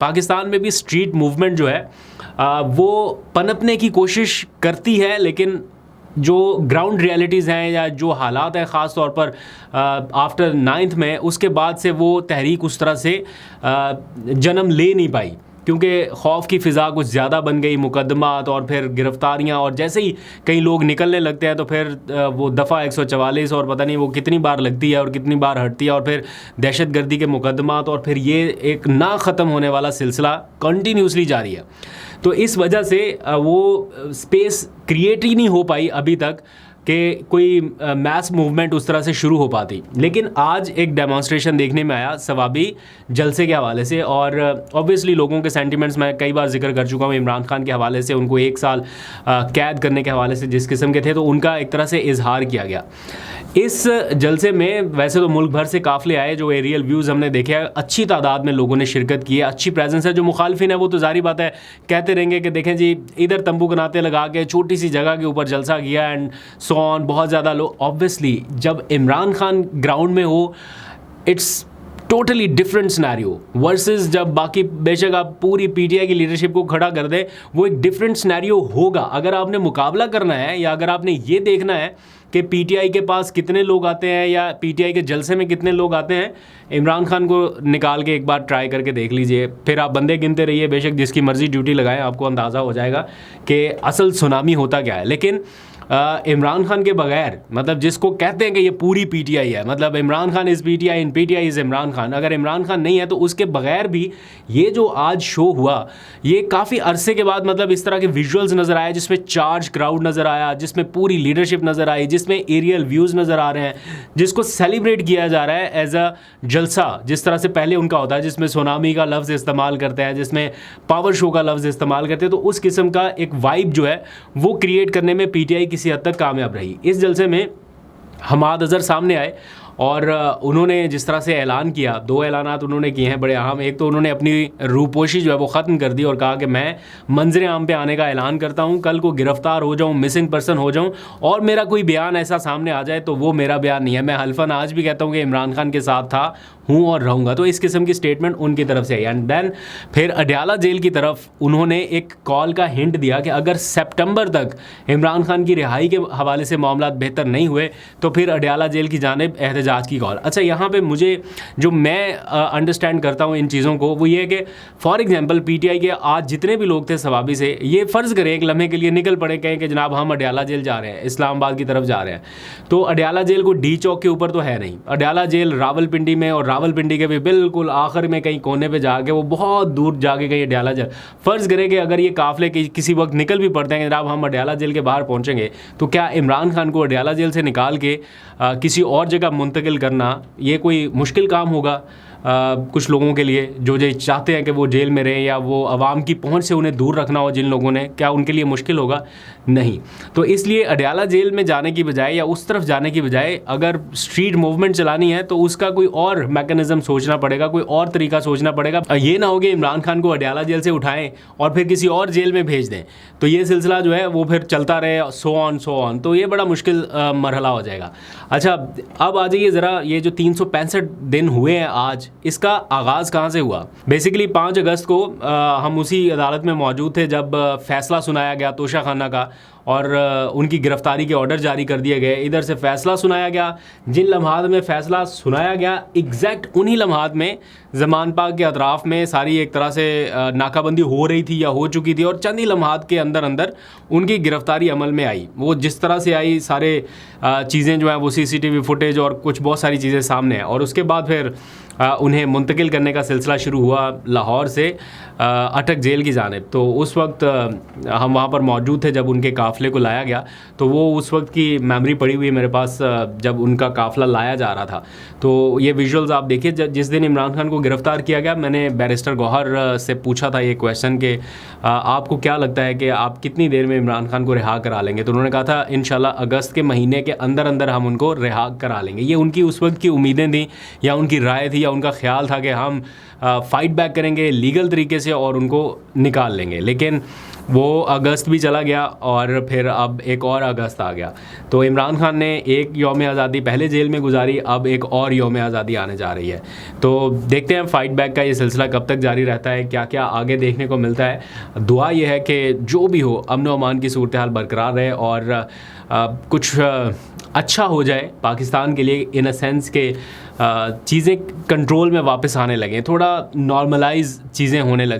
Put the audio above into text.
पाकिस्तान में भी street movement जो है वो पनपने की कोशिश करती है, लेकिन जो ग्राउंड रियलिटीज़ हैं या जो हालात हैं ख़ास तौर पर आफ्टर 9th में, उसके बाद से वो तहरीक उस तरह से जन्म ले नहीं पाई, क्योंकि खौफ की फ़िज़ा कुछ ज़्यादा बन गई, मुकदमात और फिर गिरफ़्तारियाँ, और जैसे ही कई लोग निकलने लगते हैं तो फिर वो दफ़ा 144 और पता नहीं वो कितनी बार लगती है और कितनी बार हटती है, और फिर दहशत गर्दी के मुकदमात, और फिर ये एक ना ख़त्म होने वाला सिलसिला कंटिन्यूसली जारी है। तो इस वजह से वो स्पेस क्रिएट ही नहीं हो पाई अभी तक कि कोई मैस मूवमेंट उस तरह से शुरू हो पाती। लेकिन आज एक डेमोन्स्ट्रेशन देखने में आया सवाबी जलसे के हवाले से, और ऑब्वियसली लोगों के सेंटिमेंट्स मैं कई बार जिक्र कर चुका हूँ इमरान खान के हवाले से, उनको 1 साल कैद करने के हवाले से जिस किस्म के थे, तो उनका एक तरह से इजहार किया गया। इस जलसे में वैसे तो मुल्क भर से काफ़िले आए, जो एरियल व्यूज़ हमने देखे हैं, अच्छी तादाद में लोगों ने शिरकत की है, अच्छी प्रेजेंस है। जो मुखालफिन है वो तो जारी बात है कहते रहेंगे कि देखें जी इधर तंबू कनाते लगा के छोटी सी जगह के ऊपर जलसा किया एंड सो ऑन, बहुत ज़्यादा लोग। ऑब्वियसली जब इमरान खान ग्राउंड में हो, it's totally different scenario versus जब बाकी, बेशक आप पूरी पीटीआई की लीडरशिप को खड़ा कर दें, वो एक डिफरेंट सिनेरियो होगा। अगर आपने मुकाबला करना है या अगर आपने ये देखना है कि पीटीआई के पास कितने लोग आते हैं या पीटीआई के जलसे में कितने लोग आते हैं, इमरान खान को निकाल के एक बार ट्राई करके देख लीजिए, फिर आप बंदे गिनते रहिए, बेशक जिसकी मर्ज़ी ड्यूटी लगाएं, आपको अंदाज़ा हो जाएगा कि असल सुनामी होता क्या है। लेकिन इमरान खान के बगैर, मतलब जिसको कहते हैं कि ये पूरी पीटीआई है, मतलब Imran Khan is PTI in PTI is Imran Khan, अगर इमरान खान नहीं है तो उसके बगैर भी ये जो आज शो हुआ, ये काफ़ी अरसे के बाद मतलब इस तरह के विजुअल्स नज़र आए, जिसमें चार्ज क्राउड नज़र आया, जिसमें पूरी लीडरशिप नज़र आई, जिसमें एरियल व्यूज़ नज़र आ रहे हैं, जिसको सेलिब्रेट किया जा रहा है एज अ जलसा, जिस तरह से पहले उनका होता है, जिसमें सुनामी का लफ्ज़ इस्तेमाल करते हैं, जिसमें पावर शो का लफ्ज़ इस्तेमाल करते हैं। तो उस किस्म का एक वाइब जो है वो क्रिएट करने में पीटीआई किसी हद तक कामयाब रही। इस जलसे में हमाद अजहर सामने आए और उन्होंने जिस तरह से ऐलान किया, 2 ऐलानात उन्होंने किए हैं बड़े अहम। एक तो उन्होंने अपनी रूपोशी जो है वो ख़त्म कर दी और कहा कि मैं मंजर आम पे आने का ऐलान करता हूं, कल को गिरफ्तार हो जाऊं, मिसिंग पर्सन हो जाऊं और मेरा कोई बयान ऐसा सामने आ जाए तो वो मेरा बयान नहीं है, मैं हल्फन आज भी कहता हूं कि इमरान खान के साथ था, हूँ और रहूँगा। तो इस किस्म की स्टेटमेंट उनकी तरफ से आई। एंड देन फिर अडयाला जेल की तरफ उन्होंने एक कॉल का हिंट दिया कि अगर सितंबर तक इमरान खान की रिहाई के हवाले से मामला बेहतर नहीं हुए तो फिर अडयाला जेल की जानिब एहतजाज की कॉल। अच्छा, यहाँ पे मुझे जो मैं अंडरस्टैंड करता हूँ इन चीज़ों को, वो ये है कि फॉर एग्जांपल पीटीआई के आज जितने भी लोग थे सवाबी से, ये फ़र्ज़ करें एक लम्हे के लिए निकल पड़े, कहें कि जनाब हम अडयाला जेल जा रहे हैं, इस्लामाबाद की तरफ जा रहे हैं, तो अडयाला जेल को डी चौक के ऊपर तो है नहीं, अडयाला जेल रावलपिंडी में, और रावलपिंडी के भी बिल्कुल आखिर में कहीं कोने पे जाके, वो बहुत दूर जाके कहीं अडयाला जेल। फ़र्ज़ करें कि अगर ये काफ़िले किसी वक्त निकल भी पड़ते हैं कि जनाब हम अडयाला जेल के बाहर पहुँचेंगे, तो क्या इमरान खान को अडयाला जेल से निकाल के किसी और जगह मुंतकिल करना ये कोई मुश्किल काम होगा? कुछ लोगों के लिए जो चाहते हैं कि वो जेल में रहें या वो आवाम की पहुंच से उन्हें दूर रखना हो जिन लोगों ने, क्या उनके लिए मुश्किल होगा? नहीं। तो इसलिए अडयाला जेल में जाने की बजाय या उस तरफ जाने की बजाय अगर स्ट्रीट मूवमेंट चलानी है तो उसका कोई और मैकेनिज़्म सोचना पड़ेगा, कोई और तरीका सोचना पड़ेगा। ये ना हो कि इमरान खान को अडयाला जेल से उठाएं और फिर किसी और जेल में भेज दें, तो ये सिलसिला जो है वो फिर चलता रहे, सो ऑन, तो ये बड़ा मुश्किल मरहला हो जाएगा। अच्छा, अब आ जाइए ज़रा, ये जो 365 दिन हुए हैं आज, इसका आगाज़ कहाँ से हुआ? बेसिकली 5 अगस्त को हम उसी अदालत में मौजूद थे जब फ़ैसला सुनाया गया तोशा खाना का और उनकी गिरफ़्तारी के ऑर्डर जारी कर दिए गए। इधर से फ़ैसला सुनाया गया, जिन लम्हात में फ़ैसला सुनाया गया एग्जैक्ट उन्हीं लम्हात में ज़मान पाक के अतराफ़ में सारी एक तरह से नाकाबंदी हो रही थी या हो चुकी थी, और चंद ही लम्हात के अंदर अंदर उनकी गिरफ़्तारी अमल में आई। वो जिस तरह से आई, सारे चीज़ें जो हैं वो CCTV फुटेज और कुछ बहुत सारी चीज़ें सामने हैं, और उसके बाद फिर उन्हें मुंतकिल करने का सिलसिला शुरू हुआ लाहौर से अटक जेल की जानिब। तो उस वक्त हम वहाँ पर मौजूद थे जब उनके काफ़िले को लाया गया, तो वो उस वक्त की मेमोरी पड़ी हुई है मेरे पास जब उनका काफ़िला लाया जा रहा था। तो ये विजुअल्स आप देखिए, जिस दिन इमरान खान को गिरफ़्तार किया गया, मैंने बैरिस्टर गौहर से पूछा था ये क्वेश्चन कि आपको क्या लगता है कि आप कितनी देर में इमरान खान को रिहा करा लेंगे? तो उन्होंने कहा था इंशाल्लाह अगस्त के महीने के अंदर अंदर हम उनको रिहा करा लेंगे। ये उनकी उस वक्त की उम्मीदें थी या उनकी राय थी या उनका ख्याल था कि हम फ़ाइट बैक करेंगे लीगल तरीके से और उनको निकाल लेंगे। लेकिन वो अगस्त भी चला गया और फिर अब एक और अगस्त आ गया। तो इमरान खान ने एक यौम आज़ादी पहले जेल में गुजारी, अब एक और यौम आज़ादी आने जा रही है। तो देखते हैं फाइट बैक का ये सिलसिला कब तक जारी रहता है, क्या क्या आगे देखने को मिलता है। दुआ ये है कि जो भी हो अमन व अमान की सूरत हाल बरकरार रहे और कुछ अच्छा हो जाए पाकिस्तान के लिए, इन अ सेंस के चीज़ें कंट्रोल में वापस आने लगें, थोड़ा नॉर्मलाइज चीज़ें होने लग